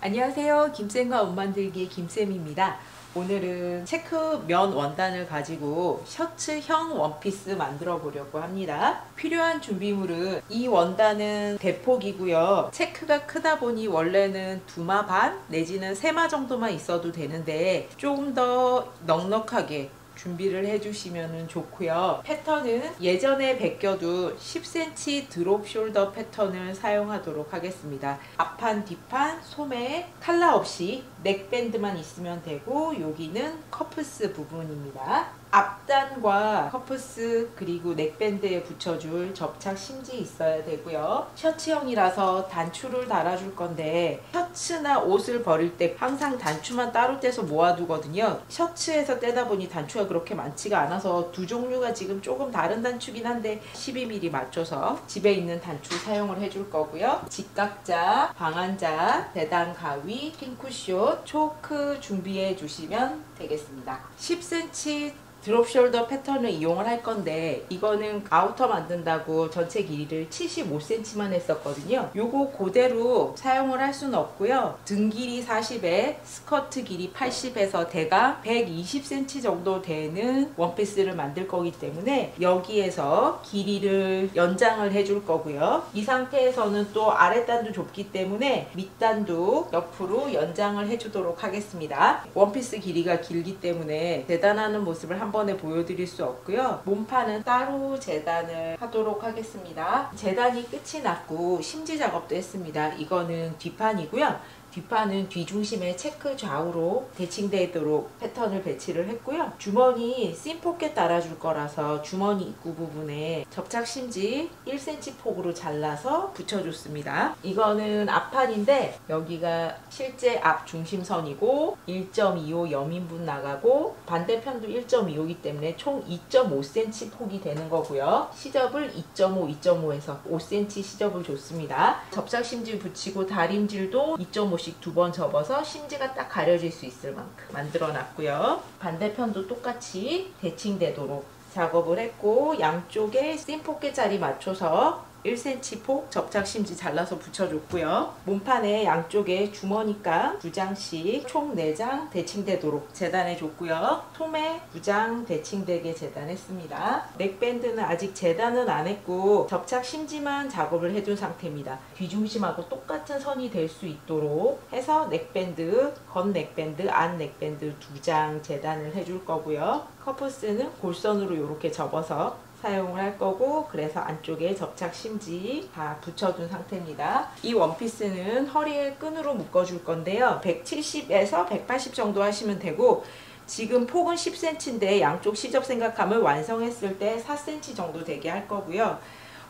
안녕하세요. 김쌤과 옷 만들기 김쌤입니다. 오늘은 체크 면 원단을 가지고 셔츠형 원피스 만들어 보려고 합니다. 필요한 준비물은 이 원단은 대폭이고요. 체크가 크다 보니 원래는 2마 반 내지는 3마 정도만 있어도 되는데 조금 더 넉넉하게 준비를 해주시면 좋고요. 패턴은 예전에 베껴둔 10cm 드롭 숄더 패턴을 사용하도록 하겠습니다. 앞판, 뒷판, 소매 칼라 없이 넥밴드만 있으면 되고 여기는 커프스 부분입니다. 앞단과 커프스 그리고 넥밴드에 붙여줄 접착 심지 있어야 되고요. 셔츠형이라서 단추를 달아줄 건데 셔츠나 옷을 버릴 때 항상 단추만 따로 떼서 모아두거든요. 셔츠에서 떼다 보니 단추가 그렇게 많지가 않아서 두 종류가 지금 조금 다른 단추긴 한데 12mm 맞춰서 집에 있는 단추 사용을 해줄 거고요. 직각자, 방한자, 대당 가위, 핀 쿠션, 초크 준비해 주시면 되겠습니다. 10cm 드롭 숄더 패턴을 이용을 할 건데 이거는 아우터 만든다고 전체 길이를 75cm만 했었거든요. 요거 그대로 사용을 할 수는 없고요. 등 길이 40에 스커트 길이 80에서 대강 120cm 정도 되는 원피스를 만들 거기 때문에 여기에서 길이를 연장을 해줄 거고요. 이 상태에서는 또 아랫단도 좁기 때문에 밑단도 옆으로 연장을 해주도록 하겠습니다. 원피스 길이가 길기 때문에 재단하는 모습을 한 번에 보여드릴 수 없고요. 몸판은 따로 재단을 하도록 하겠습니다. 재단이 끝이 났고 심지 작업도 했습니다. 이거는 뒷판이고요. 뒷판은 뒤중심에 체크 좌우로 대칭되도록 패턴을 배치를 했고요. 주머니 씬포켓 달아줄 거라서 주머니 입구 부분에 접착 심지 1cm 폭으로 잘라서 붙여줬습니다. 이거는 앞판인데 여기가 실제 앞 중심선이고 1.25 여민분 나가고 반대편도 1.25이기 때문에 총 2.5cm 폭이 되는 거고요. 시접을 2.5, 2.5에서 5cm 시접을 줬습니다. 접착 심지 붙이고 다림질도 2.5씩 2번 접어서 심지가 딱 가려질 수 있을 만큼 만들어 놨고요. 반대편도 똑같이 대칭되도록 작업을 했고 양쪽에 씬포켓 자리 맞춰서 1cm 폭 접착 심지 잘라서 붙여줬고요. 몸판에 양쪽에 주머니가 2장씩 총 4장 대칭되도록 재단해줬고요. 소매 2장 대칭되게 재단했습니다. 넥밴드는 아직 재단은 안 했고 접착 심지만 작업을 해둔 상태입니다. 뒤중심하고 똑같은 선이 될 수 있도록 해서 넥밴드, 겉 넥밴드, 안 넥밴드 2장 재단을 해줄 거고요. 커프스는 골선으로 이렇게 접어서 사용을 할 거고 그래서 안쪽에 접착 심지 다 붙여둔 상태입니다. 이 원피스는 허리에 끈으로 묶어줄 건데요. 170에서 180 정도 하시면 되고 지금 폭은 10cm인데 양쪽 시접 생각하면 완성했을 때 4cm 정도 되게 할 거고요.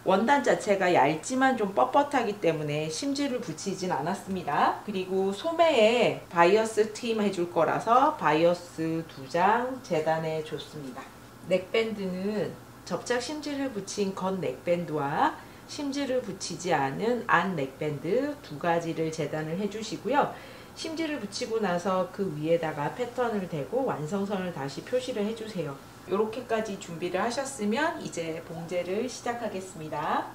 원단 자체가 얇지만 좀 뻣뻣하기 때문에 심지를 붙이진 않았습니다. 그리고 소매에 바이어스 트임 해줄 거라서 바이어스 2장 재단해 줬습니다. 넥밴드는 접착 심지를 붙인 겉 넥밴드와 심지를 붙이지 않은 안 넥밴드 2가지를 재단을 해주시고요. 심지를 붙이고 나서 그 위에다가 패턴을 대고 완성선을 다시 표시를 해주세요. 이렇게까지 준비를 하셨으면 이제 봉제를 시작하겠습니다.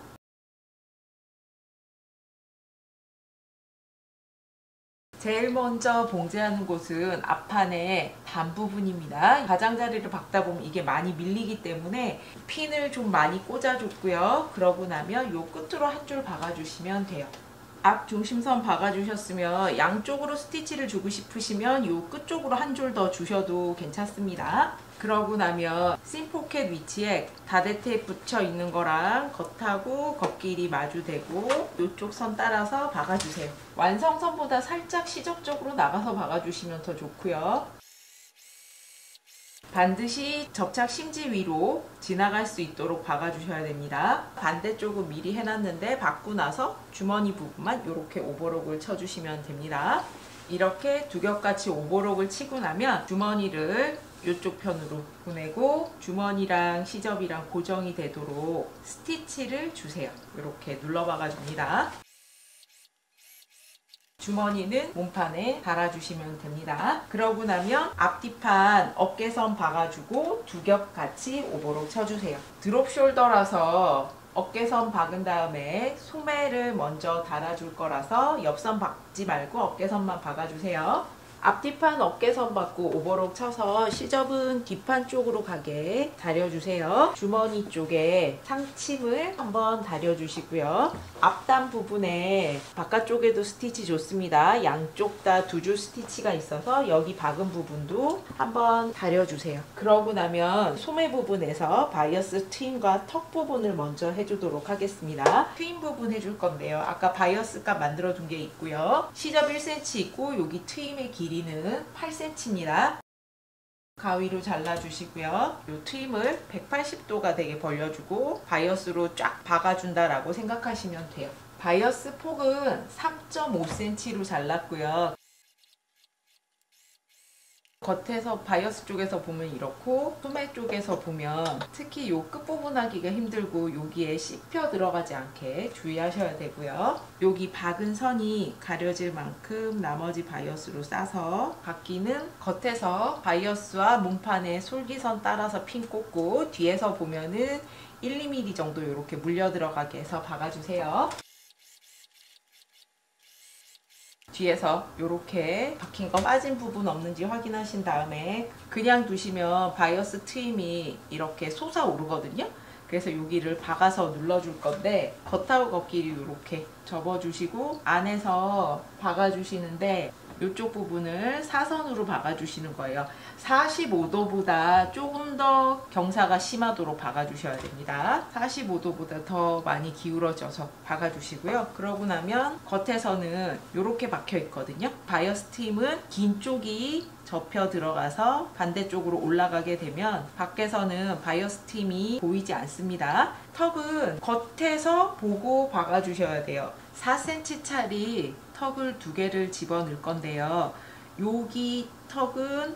제일 먼저 봉제하는 곳은 앞판의 반 부분입니다. 가장자리를 박다 보면 이게 많이 밀리기 때문에 핀을 좀 많이 꽂아줬고요. 그러고 나면 요 끝으로 한 줄 박아주시면 돼요. 앞 중심선 박아주셨으면 양쪽으로 스티치를 주고 싶으시면 요 끝쪽으로 한 줄 더 주셔도 괜찮습니다. 그러고 나면 씬포켓 위치에 다대 테이프 붙여 있는 거랑 겉하고 겉길이 마주되고 이쪽 선 따라서 박아주세요. 완성선보다 살짝 시접적으로 나가서 박아주시면 더 좋고요. 반드시 접착 심지 위로 지나갈 수 있도록 박아주셔야 됩니다. 반대쪽은 미리 해놨는데 박고 나서 주머니 부분만 이렇게 오버록을 쳐주시면 됩니다. 이렇게 두 겹같이 오버록을 치고 나면 주머니를 이쪽 편으로 보내고 주머니랑 시접이랑 고정이 되도록 스티치를 주세요. 이렇게 눌러 박아줍니다. 주머니는 몸판에 달아주시면 됩니다. 그러고 나면 앞뒤판 어깨선 박아주고 두 겹 같이 오버록 쳐주세요. 드롭 숄더라서 어깨선 박은 다음에 소매를 먼저 달아줄 거라서 옆선 박지 말고 어깨선만 박아주세요. 앞뒤판 어깨선 받고 오버록 쳐서 시접은 뒷판 쪽으로 가게 다려주세요. 주머니 쪽에 상침을 한번 다려주시고요. 앞단 부분에 바깥쪽에도 스티치 좋습니다. 양쪽 다 두 줄 스티치가 있어서 여기 박은 부분도 한번 다려주세요. 그러고 나면 소매 부분에서 바이어스 트임과 턱 부분을 먼저 해주도록 하겠습니다. 트임 부분 해줄 건데요. 아까 바이어스 값 만들어둔 게 있고요. 시접 1cm 있고 여기 트임의 길이는 8cm입니다. 가위로 잘라주시고요. 이 트임을 180도가 되게 벌려주고 바이어스로 쫙 박아준다라고 생각하시면 돼요. 바이어스 폭은 3.5cm로 잘랐고요. 겉에서 바이어스 쪽에서 보면 이렇고 소매 쪽에서 보면 특히 이 끝부분 하기가 힘들고 여기에 씹혀 들어가지 않게 주의하셔야 되고요. 여기 박은 선이 가려질 만큼 나머지 바이어스로 싸서 박기는 겉에서 바이어스와 몸판의 솔기선 따라서 핀 꽂고 뒤에서 보면은 1, 2mm 정도 이렇게 물려 들어가게 해서 박아주세요. 뒤에서 이렇게 박힌 거 빠진 부분 없는지 확인하신 다음에 그냥 두시면 바이어스 트임이 이렇게 솟아오르거든요. 그래서 여기를 박아서 눌러줄 건데 겉하고 겉끼리 이렇게 접어주시고 안에서 박아주시는데 이쪽 부분을 사선으로 박아주시는 거예요. 45도보다 조금 더 경사가 심하도록 박아주셔야 됩니다. 45도보다 더 많이 기울어져서 박아주시고요. 그러고 나면 겉에서는 이렇게 박혀 있거든요. 바이어스 트임은 긴 쪽이 접혀 들어가서 반대쪽으로 올라가게 되면 밖에서는 바이어스 트임이 보이지 않습니다. 턱은 겉에서 보고 박아주셔야 돼요. 4cm짜리 턱을 2개를 집어넣을 건데요. 여기 턱은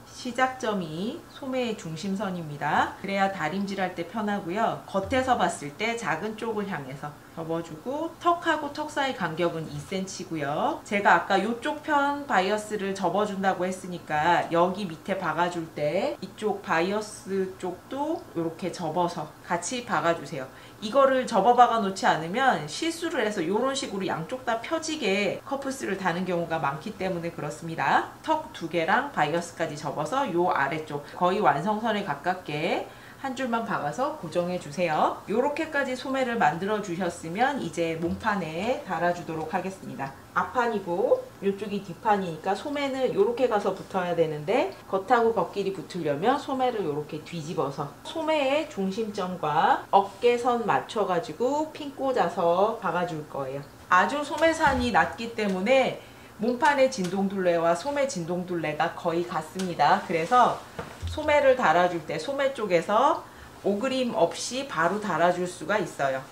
시작점이 소매의 중심선입니다. 그래야 다림질할 때 편하고요. 겉에서 봤을 때 작은 쪽을 향해서 접어주고 턱하고 턱 사이 간격은 2cm고요. 제가 아까 이쪽 편 바이어스를 접어준다고 했으니까 여기 밑에 박아줄 때 이쪽 바이어스 쪽도 이렇게 접어서 같이 박아주세요. 이거를 접어 박아 놓지 않으면 실수를 해서 이런 식으로 양쪽 다 펴지게 커프스를 다는 경우가 많기 때문에 그렇습니다. 턱 2개랑 바이어스까지 접어서 요 아래쪽 거의 완성선에 가깝게 한 줄만 박아서 고정해 주세요. 요렇게까지 소매를 만들어 주셨으면 이제 몸판에 달아주도록 하겠습니다. 앞판이고 이쪽이 뒷판이니까 소매는 요렇게 가서 붙어야 되는데 겉하고 겉끼리 붙으려면 소매를 요렇게 뒤집어서 소매의 중심점과 어깨선 맞춰가지고 핀 꽂아서 박아줄 거예요. 아주 소매산이 낮기 때문에 몸판의 진동둘레와 소매 진동둘레가 거의 같습니다. 그래서 소매를 달아줄 때 소매 쪽에서 오그림 없이 바로 달아줄 수가 있어요.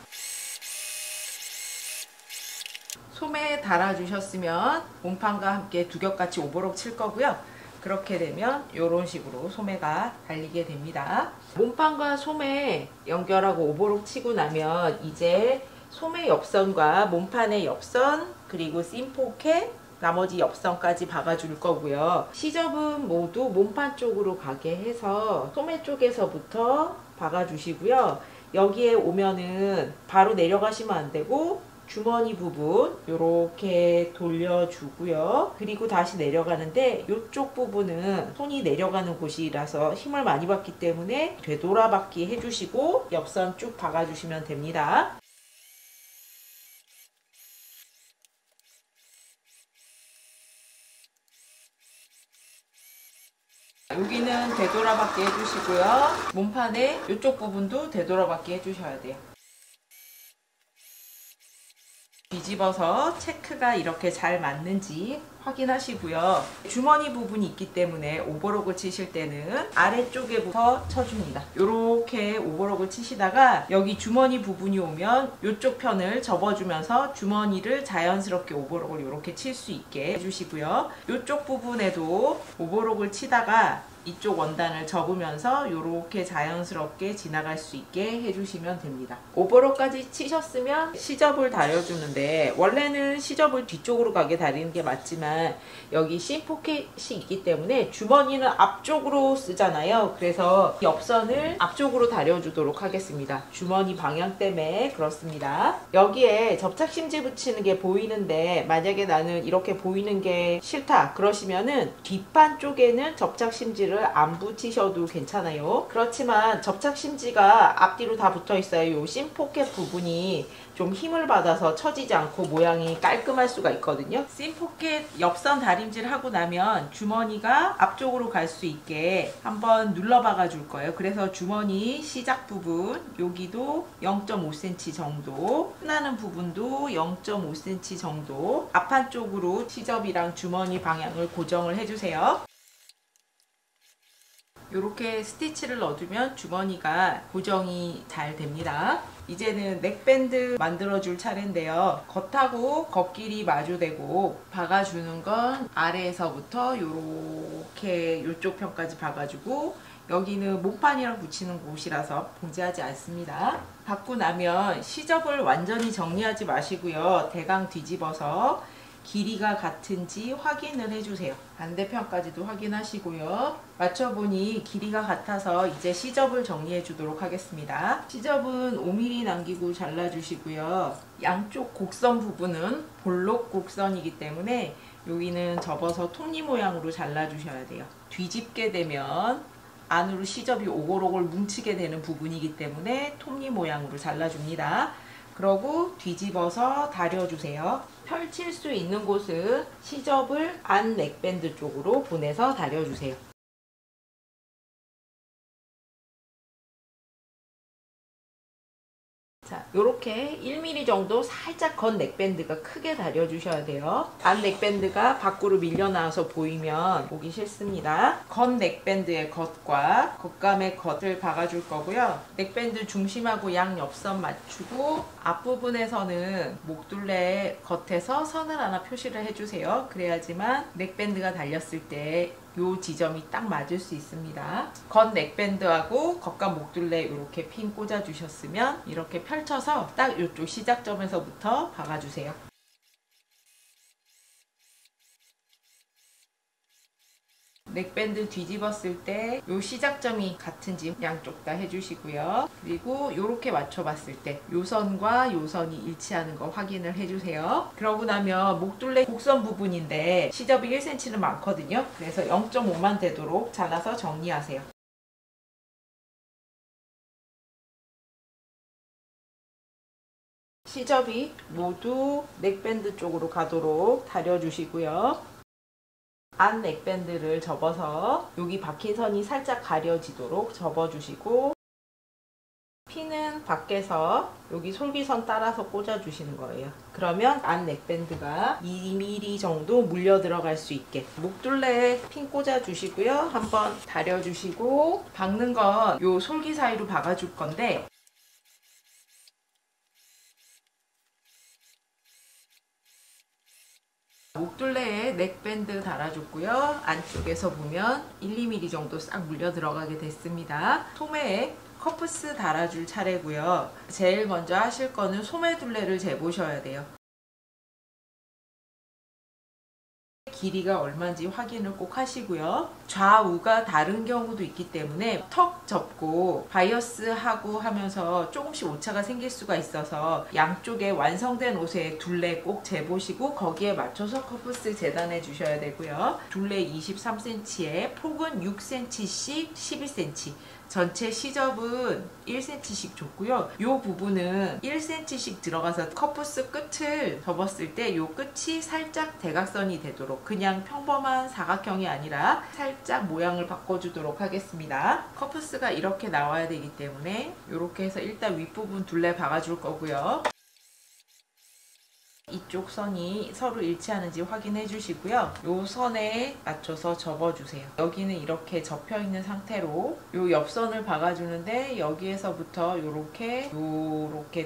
소매에 달아주셨으면 몸판과 함께 두 겹같이 오버록 칠 거고요. 그렇게 되면 이런 식으로 소매가 달리게 됩니다. 몸판과 소매 연결하고 오버록 치고 나면 이제 소매 옆선과 몸판의 옆선 그리고 씬 포켓 나머지 옆선까지 박아줄 거고요. 시접은 모두 몸판 쪽으로 가게 해서 소매 쪽에서부터 박아주시고요. 여기에 오면은 바로 내려가시면 안 되고 주머니 부분 이렇게 돌려주고요. 그리고 다시 내려가는데 이쪽 부분은 손이 내려가는 곳이라서 힘을 많이 받기 때문에 되돌아박기 해주시고 옆선 쭉 박아주시면 됩니다. 여기는 되돌아박기 해주시고요. 몸판의 이쪽 부분도 되돌아박기 해주셔야 돼요. 뒤집어서 체크가 이렇게 잘 맞는지 확인하시고요. 주머니 부분이 있기 때문에 오버록을 치실 때는 아래쪽에부터 쳐줍니다. 이렇게 오버록을 치시다가 여기 주머니 부분이 오면 이쪽 편을 접어주면서 주머니를 자연스럽게 오버록을 이렇게 칠 수 있게 해주시고요. 이쪽 부분에도 오버록을 치다가 이쪽 원단을 접으면서 이렇게 자연스럽게 지나갈 수 있게 해주시면 됩니다. 오버로까지 치셨으면 시접을 다려주는데, 원래는 시접을 뒤쪽으로 가게 다리는 게 맞지만 여기 씬 포켓이 있기 때문에 주머니는 앞쪽으로 쓰잖아요. 그래서 옆선을 앞쪽으로 다려주도록 하겠습니다. 주머니 방향 때문에 그렇습니다. 여기에 접착심지 붙이는 게 보이는데, 만약에 나는 이렇게 보이는 게 싫다 그러시면은 뒷판 쪽에는 접착심지를 안 붙이셔도 괜찮아요. 그렇지만 접착심지가 앞뒤로 다 붙어 있어요. 이 씬포켓 부분이 좀 힘을 받아서 처지지 않고 모양이 깔끔할 수가 있거든요. 씬포켓 옆선 다림질 하고 나면 주머니가 앞쪽으로 갈 수 있게 한번 눌러 박아 줄 거예요. 그래서 주머니 시작 부분 여기도 0.5cm 정도, 끝나는 부분도 0.5cm 정도 앞판 쪽으로 시접이랑 주머니 방향을 고정을 해주세요. 이렇게 스티치를 넣어주면 주머니가 고정이 잘 됩니다. 이제는 넥밴드 만들어줄 차례인데요. 겉하고 겉길이 마주대고 박아주는 건 아래에서부터 이렇게 이쪽 편까지 박아주고, 여기는 목판이랑 붙이는 곳이라서 봉제하지 않습니다. 박고 나면 시접을 완전히 정리하지 마시고요. 대강 뒤집어서 길이가 같은지 확인을 해주세요. 반대편까지도 확인하시고요. 맞춰보니 길이가 같아서 이제 시접을 정리해 주도록 하겠습니다. 시접은 5mm 남기고 잘라주시고요. 양쪽 곡선 부분은 볼록 곡선이기 때문에 여기는 접어서 톱니 모양으로 잘라주셔야 돼요. 뒤집게 되면 안으로 시접이 오골오골 뭉치게 되는 부분이기 때문에 톱니 모양으로 잘라줍니다. 그러고 뒤집어서 다려주세요. 펼칠 수 있는 곳은 시접을 안 넥밴드 쪽으로 보내서 다려주세요. 자, 요렇게 1mm 정도 살짝 겉 넥밴드가 크게 다려주셔야 돼요. 안 넥밴드가 밖으로 밀려나와서 보이면 보기 싫습니다. 겉 넥밴드의 겉과 겉감의 겉을 박아줄 거고요. 넥밴드 중심하고 양 옆선 맞추고 앞부분에서는 목둘레 겉에서 선을 하나 표시를 해주세요. 그래야지만 넥밴드가 달렸을 때 요 지점이 딱 맞을 수 있습니다. 겉 넥밴드하고 겉감 목둘레 이렇게 핀 꽂아 주셨으면 이렇게 펼쳐서 딱 이쪽 시작점에서부터 박아주세요. 넥밴드 뒤집었을 때 요 시작점이 같은지 양쪽 다 해주시고요. 그리고 요렇게 맞춰봤을 때 요 선과 요 선이 일치하는 거 확인을 해주세요. 그러고 나면 목둘레 곡선 부분인데 시접이 1cm는 많거든요. 그래서 0.5만 되도록 잘라서 정리하세요. 시접이 모두 넥밴드 쪽으로 가도록 다려주시고요. 안 넥밴드를 접어서 여기 박힌 선이 살짝 가려지도록 접어주시고, 핀은 밖에서 여기 솔기선 따라서 꽂아주시는 거예요. 그러면 안 넥밴드가 2mm 정도 물려 들어갈 수 있게 목둘레에 핀 꽂아주시고요. 한번 다려주시고, 박는 건 요 솔기 사이로 박아줄 건데, 목둘레에 넥밴드 달아줬고요. 안쪽에서 보면 1, 2mm 정도 싹 물려 들어가게 됐습니다. 소매에 커프스 달아줄 차례고요. 제일 먼저 하실 거는 소매 둘레를 재보셔야 돼요. 길이가 얼마인지 확인을 꼭 하시고요. 좌우가 다른 경우도 있기 때문에 턱 접고 바이어스하고 하면서 조금씩 오차가 생길 수가 있어서 양쪽에 완성된 옷의 둘레 꼭 재보시고 거기에 맞춰서 커프스 재단해 주셔야 되고요. 둘레 23cm에 폭은 6cm씩 12cm, 전체 시접은 1cm씩 줬고요. 이 부분은 1cm씩 들어가서 커프스 끝을 접었을 때 이 끝이 살짝 대각선이 되도록, 그냥 평범한 사각형이 아니라 살짝 모양을 바꿔주도록 하겠습니다. 커프스가 이렇게 나와야 되기 때문에 이렇게 해서 일단 윗부분 둘레 박아줄 거고요. 이쪽 선이 서로 일치하는지 확인해 주시고요. 이 선에 맞춰서 접어주세요. 여기는 이렇게 접혀 있는 상태로 이 옆선을 박아주는데 여기에서부터 이렇게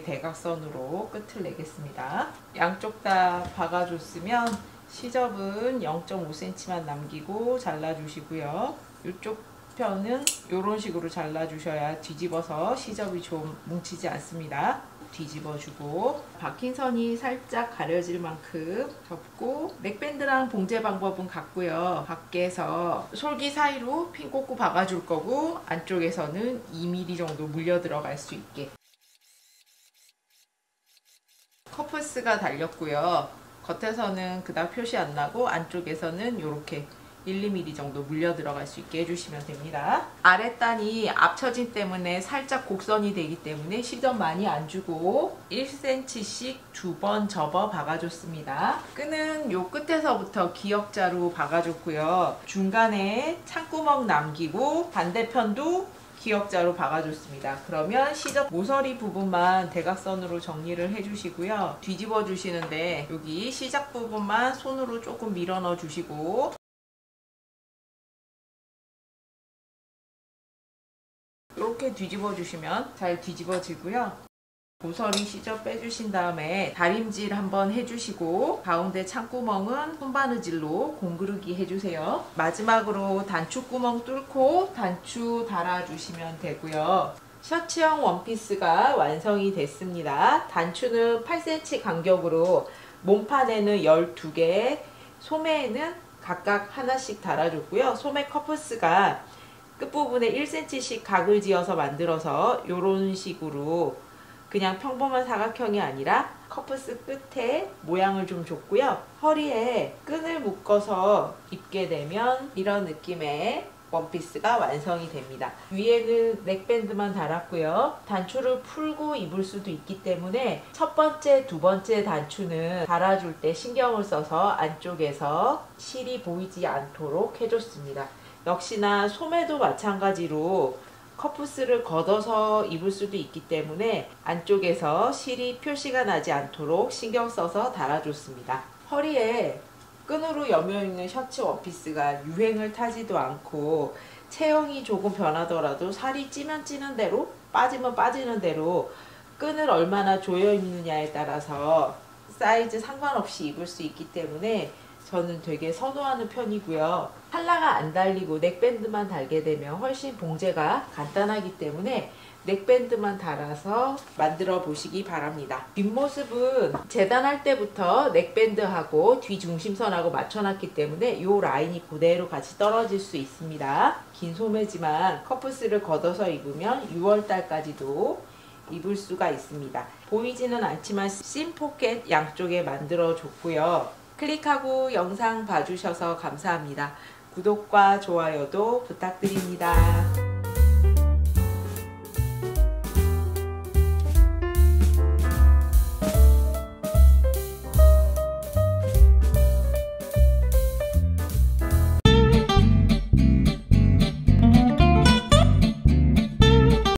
대각선으로 끝을 내겠습니다. 양쪽 다 박아줬으면 시접은 0.5cm만 남기고 잘라주시고요. 이쪽 편은 이런 식으로 잘라주셔야 뒤집어서 시접이 좀 뭉치지 않습니다. 뒤집어주고 박힌 선이 살짝 가려질 만큼 접고 넥밴드랑 봉제 방법은 같고요. 밖에서 솔기 사이로 핀 꽂고 박아줄 거고 안쪽에서는 2mm 정도 물려 들어갈 수 있게. 커프스가 달렸고요. 겉에서는 그닥 표시 안 나고 안쪽에서는 이렇게 1, 2mm 정도 물려 들어갈 수 있게 해주시면 됩니다. 아랫단이 앞처짐 때문에 살짝 곡선이 되기 때문에 시접 많이 안 주고 1cm씩 2번 접어 박아줬습니다. 끈은 요 끝에서부터 기역자로 박아줬고요. 중간에 창구멍 남기고 반대편도 기역자로 박아줬습니다. 그러면 시접 모서리 부분만 대각선으로 정리를 해주시고요. 뒤집어 주시는데 여기 시작 부분만 손으로 조금 밀어 넣어 주시고 이렇게 뒤집어 주시면 잘 뒤집어지고요. 모서리 시접 빼주신 다음에 다림질 한번 해주시고 가운데 창구멍은 손바느질로 공그르기 해주세요. 마지막으로 단추구멍 뚫고 단추 달아주시면 되고요. 셔츠형 원피스가 완성이 됐습니다. 단추는 8cm 간격으로 몸판에는 12개, 소매에는 각각 하나씩 달아줬고요. 소매 커프스가 끝부분에 1cm씩 각을 지어서 만들어서 이런 식으로 그냥 평범한 사각형이 아니라 커프스 끝에 모양을 좀 줬고요. 허리에 끈을 묶어서 입게 되면 이런 느낌의 원피스가 완성이 됩니다. 위에는 넥밴드만 달았고요. 단추를 풀고 입을 수도 있기 때문에 첫 번째, 두 번째 단추는 달아줄 때 신경을 써서 안쪽에서 실이 보이지 않도록 해줬습니다. 역시나 소매도 마찬가지로 커프스를 걷어서 입을 수도 있기 때문에 안쪽에서 실이 표시가 나지 않도록 신경 써서 달아줬습니다. 허리에 끈으로 여며있는 셔츠 원피스가 유행을 타지도 않고 체형이 조금 변하더라도 살이 찌면 찌는 대로 빠지면 빠지는 대로 끈을 얼마나 조여 입느냐에 따라서 사이즈 상관없이 입을 수 있기 때문에 저는 되게 선호하는 편이고요. 팔라가 안 달리고 넥밴드만 달게 되면 훨씬 봉제가 간단하기 때문에 넥밴드만 달아서 만들어 보시기 바랍니다. 뒷모습은 재단할 때부터 넥밴드하고 뒤 중심선하고 맞춰놨기 때문에 이 라인이 그대로 같이 떨어질 수 있습니다. 긴 소매지만 커프스를 걷어서 입으면 6월달까지도 입을 수가 있습니다. 보이지는 않지만 심 포켓 양쪽에 만들어 줬고요. 클릭하고 영상 봐주셔서 감사합니다. 구독과 좋아요도 부탁드립니다.